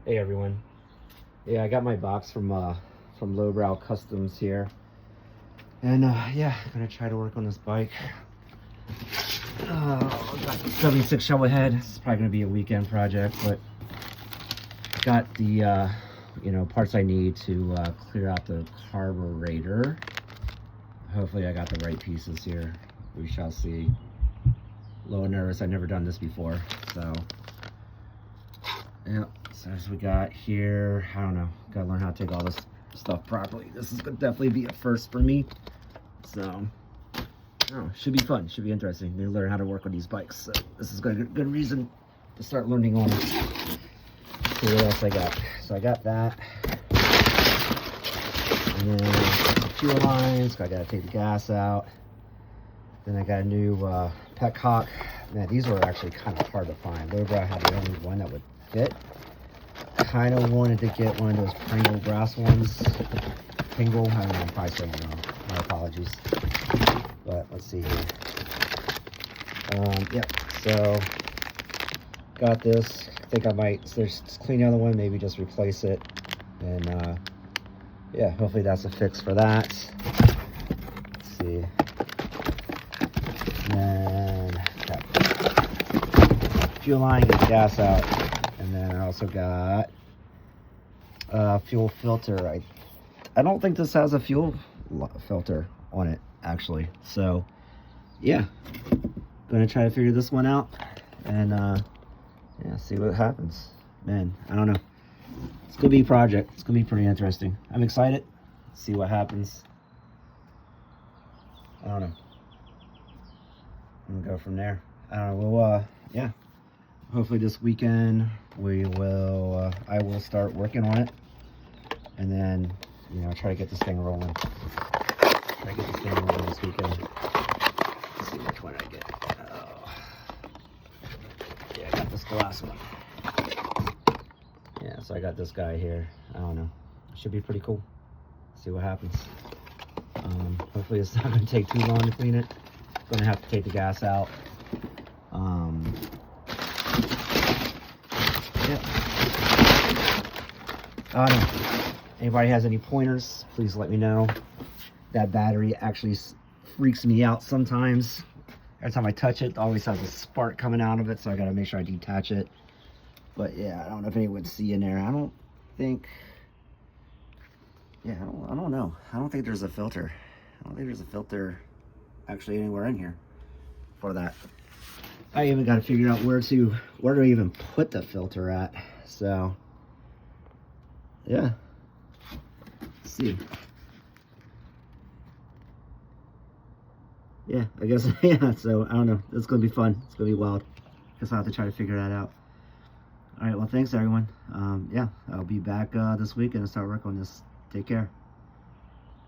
Hey everyone. Yeah, I got my box from Lowbrow Customs here. And yeah, I'm gonna try to work on this bike. Got the 76 Shovelhead. This is probably gonna be a weekend project, but got the parts I need to clear out the carburetor. Hopefully I got the right pieces here. We shall see. A little nervous, I've never done this before, so yeah. So as we got here, I don't know, gotta learn how to take all this stuff properly. This is gonna definitely be a first for me, so should be fun, should be interesting. Need to learn how to work on these bikes, so this is a good reason to start learning on it. See what else I got. So I got that, and then fuel lines. I gotta take the gas out. Then I got a new Petcock. Man, these were actually kind of hard to find. Lowbrow had the only one that would fit. Kind of wanted to get one of those Pringle brass ones. Pingle, I don't know, I'm probably saying it wrong. My apologies. But let's see here. Yep, so got this. I think I might just clean the other one, maybe just replace it. And yeah, hopefully that's a fix for that. Let's see. And then got fuel line, get the gas out. And then I also got fuel filter. I don't think this has a fuel filter on it, actually. So yeah, gonna try to figure this one out and yeah, see what happens. Man, I don't know, it's gonna be a project. It's gonna be pretty interesting. I'm excited. See what happens. I don't know, I'm gonna go from there. Well, yeah, hopefully this weekend we will I will start working on it, and then try to get this thing rolling. Try to get this thing rolling this weekend. Let's see which one I get. Oh. Yeah, I got this glass one. Yeah, so I got this guy here. I don't know, should be pretty cool. See what happens. Hopefully it's not going to take too long to clean it. Gonna have to take the gas out. Yeah. I don't know. Anybody has any pointers, please let me know. That battery actually freaks me out sometimes. Every time I touch it, it always has a spark coming out of it, so I gotta make sure I detach it. But yeah, I don't know if anyone would see in there. I don't think, yeah, I don't know. I don't think there's a filter. I don't think there's a filter actually anywhere in here for that. I even got to figure out where to even put the filter at. So yeah, let's see. Yeah, I guess yeah. So I don't know. It's gonna be fun. It's gonna be wild. Guess I'll have to try to figure that out. All right. Well, thanks everyone. Yeah, I'll be back this week and start working on this. Take care.